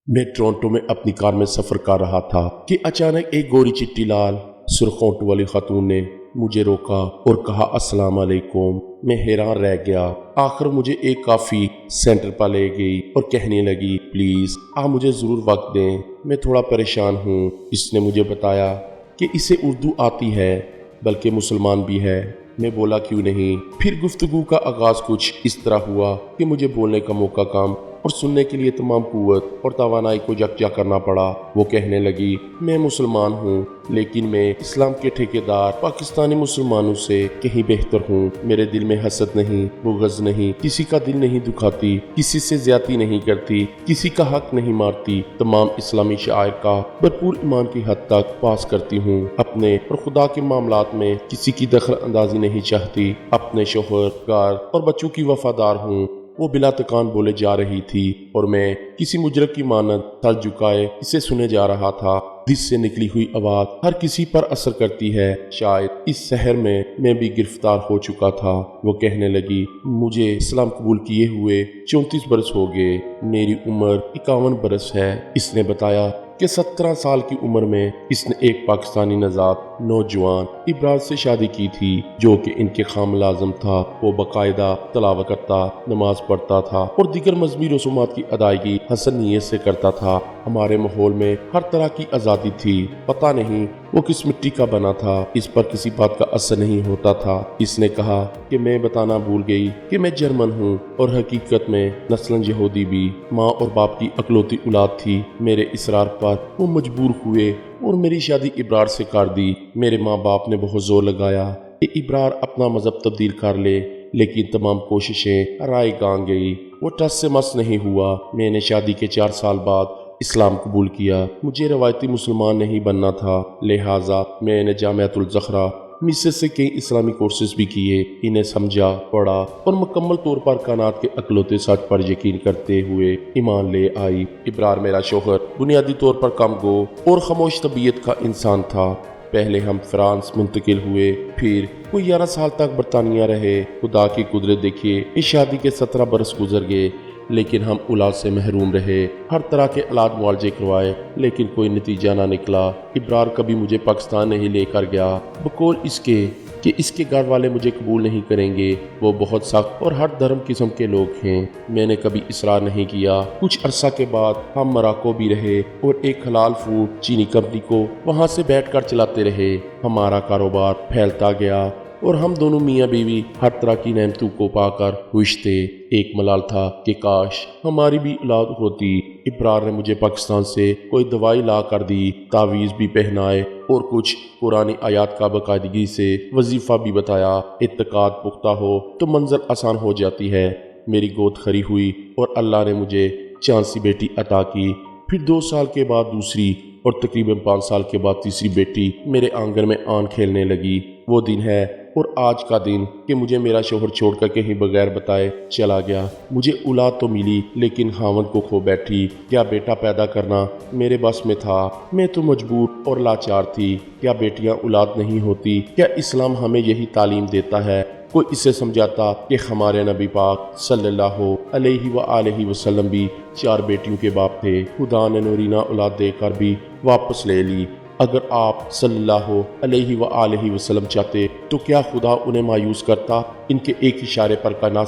میں ٹورنٹو میں اپنی کار میں سفر کر رہا تھا کہ اچانک ایک گوری چٹی لال سرخ ہونٹ والی خاتون نے مجھے روکا اور کہا السلام علیکم۔ میں حیران رہ گیا۔ آخر مجھے ایک کافی سینٹر پر لے گئی اور کہنے لگی پلیز آپ مجھے ضرور وقت دیں، میں تھوڑا پریشان ہوں۔ اس نے مجھے بتایا کہ اسے اردو آتی ہے بلکہ مسلمان بھی ہے۔ میں بولا کیوں نہیں۔ پھر گفتگو کا آغاز کچھ اس طرح ہوا کہ مجھے بولنے کا موقع کم اور سننے کے لیے تمام قوت اور توانائی کو یکجا کرنا پڑا۔ وہ کہنے لگی میں مسلمان ہوں لیکن میں اسلام کے ٹھیکیدار پاکستانی مسلمانوں سے کہیں بہتر ہوں۔ میرے دل میں حسد نہیں، بغض نہیں، کسی کا دل نہیں دکھاتی، کسی سے زیادتی نہیں کرتی، کسی کا حق نہیں مارتی، تمام اسلامی شعائر کا بھرپور ایمان کی حد تک پاس کرتی ہوں، اپنے اور خدا کے معاملات میں کسی کی دخل اندازی نہیں چاہتی، اپنے شوہر، گھر اور بچوں کی وفادار ہوں۔ وہ بلا تکان بولے جا رہی تھی اور میں کسی مجرم کی مانند سر جھکائے اسے سنے جا رہا تھا۔ دل سے نکلی ہوئی آواز ہر کسی پر اثر کرتی ہے، شاید اس شہر میں بھی گرفتار ہو چکا تھا۔ وہ کہنے لگی مجھے اسلام قبول کیے ہوئے 34 برس ہو گئے، میری عمر 51 برس ہے۔ اس نے بتایا کہ 17 سال کی عمر میں اس نے ایک پاکستانی نژاد نوجوان ابرار سے شادی کی تھی جو کہ ان کے خام ملازم تھا۔ وہ باقاعدہ تلاوت کرتا، نماز پڑھتا تھا اور دیگر مذہبی رسومات کی ادائیگی حسن نیت سے کرتا تھا۔ ہمارے ماحول میں ہر طرح کی آزادی تھی، پتہ نہیں وہ کس مٹی کا بنا تھا، اس پر کسی بات کا اثر نہیں ہوتا تھا۔ اس نے کہا کہ میں بتانا بھول گئی کہ میں جرمن ہوں اور حقیقت میں نسلاً یہودی بھی۔ ماں اور باپ کی اکلوتی اولاد تھی۔ میرے اصرار پر وہ مجبور ہوئے اور میری شادی ابرار سے کر دی۔ میرے ماں باپ نے بہت زور لگایا کہ ابرار اپنا مذہب تبدیل کر لے لیکن تمام کوششیں رائے گاں گئی۔ وہ ٹس سے مس نہیں ہوا۔ میں نے شادی کے 4 سال بعد اسلام قبول کیا۔ مجھے روایتی مسلمان نہیں بننا تھا، لہٰذا میں نے جامعۃ الزہرا مصر سے کئی اسلامی کورسز بھی کیے، انہیں سمجھا، پڑھا اور مکمل طور پر کائنات کے اکلوتے سچ پر یقین کرتے ہوئے ایمان لے آئی۔ ابرار میرا شوہر بنیادی طور پر کم گو اور خاموش طبیعت کا انسان تھا۔ پہلے ہم فرانس منتقل ہوئے، پھر وہ 11 سال تک برطانیہ رہے۔ خدا کی قدرت دیکھیے، اس شادی کے 17 برس گزر گئے لیکن ہم اولاد سے محروم رہے۔ ہر طرح کے علاج معالجے کروائے لیکن کوئی نتیجہ نہ نکلا۔ ابرار کبھی مجھے پاکستان نہیں لے کر گیا، بقول اس کے کہ اس کے گھر والے مجھے قبول نہیں کریں گے، وہ بہت سخت اور ہر دھرم قسم کے لوگ ہیں۔ میں نے کبھی اصرار نہیں کیا۔ کچھ عرصہ کے بعد ہم مراکو بھی رہے اور ایک حلال فوڈ چینی کمپنی کو وہاں سے بیٹھ کر چلاتے رہے۔ ہمارا کاروبار پھیلتا گیا اور ہم دونوں میاں بیوی ہر طرح کی نعمتوں کو پا کر خوش تھے۔ ایک ملال تھا کہ کاش ہماری بھی اولاد ہوتی۔ ابرار نے مجھے پاکستان سے کوئی دوائی لا کر دی، تعویذ بھی پہنائے اور کچھ قرآنی آیات کا باقاعدگی سے وظیفہ بھی بتایا۔ اعتقاد پختہ ہو تو منزل آسان ہو جاتی ہے۔ میری گود کھری ہوئی اور اللہ نے مجھے چاند سی بیٹی عطا کی۔ پھر 2 سال کے بعد دوسری اور تقریباً 5 سال کے بعد تیسری بیٹی میرے آنگن میں آن کھیلنے لگی۔ وہ دن ہے اور آج کا دن کہ مجھے میرا شوہر چھوڑ کر کہیں بغیر بتائے چلا گیا۔ مجھے اولاد تو ملی لیکن خاوند کو کھو بیٹھی۔ کیا بیٹا پیدا کرنا میرے بس میں تھا؟ میں تو مجبور اور لاچار تھی۔ کیا بیٹیاں اولاد نہیں ہوتی؟ کیا اسلام ہمیں یہی تعلیم دیتا ہے؟ کوئی اسے سمجھاتا کہ ہمارے نبی پاک صلی اللہ علیہ وآلہ وسلم بھی 4 بیٹیوں کے باپ تھے، خدا نے نورینہ اولاد دے کر بھی واپس لے لی۔ اگر آپ صلی اللہ علیہ وآلہ وسلم چاہتے تو کیا خدا انہیں مایوس کرتا؟ ان کے ایک اشارے پر کائنات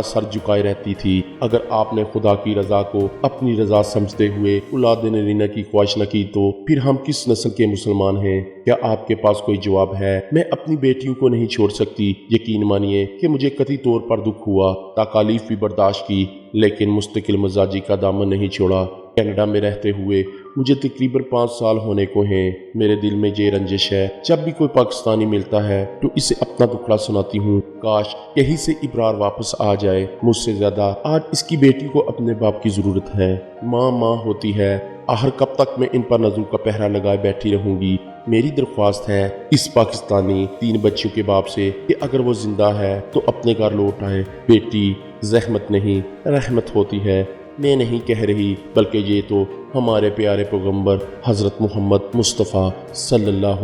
سر جھکائے رہتی تھی۔ اگر آپ نے خدا کی رضا کو اپنی رضا سمجھتے ہوئے اولاد نرینہ کی خواہش نہ کی تو پھر ہم کس نسل کے مسلمان ہیں؟ کیا آپ کے پاس کوئی جواب ہے؟ میں اپنی بیٹیوں کو نہیں چھوڑ سکتی۔ یقین مانیے کہ مجھے قطعی طور پر دکھ ہوا، تکالیف بھی برداشت کی لیکن مستقل مزاجی کا دامن نہیں چھوڑا۔ کینیڈا میں رہتے ہوئے مجھے تقریباً 5 سال ہونے کو ہیں۔ میرے دل میں یہ رنجش ہے، جب بھی کوئی پاکستانی ملتا ہے تو اسے اپنا دکھڑا سناتی ہوں۔ کاش یہیں سے ابرار واپس آ جائے۔ مجھ سے زیادہ آج اس کی بیٹی کو اپنے باپ کی ضرورت ہے۔ ماں ہوتی ہے، آخر کب تک میں ان پر نظروں کا پہرا لگائے بیٹھی رہوں گی؟ میری درخواست ہے اس پاکستانی 3 بچیوں کے باپ سے کہ اگر وہ زندہ ہے تو اپنے گھر لوٹ آئے۔ بیٹی زحمت نہیں رحمت ہوتی ہے۔ میں نہیں کہہ رہی بلکہ یہ تو ہمارے پیارے پیغمبر حضرت محمد مصطفیٰ صلی اللہ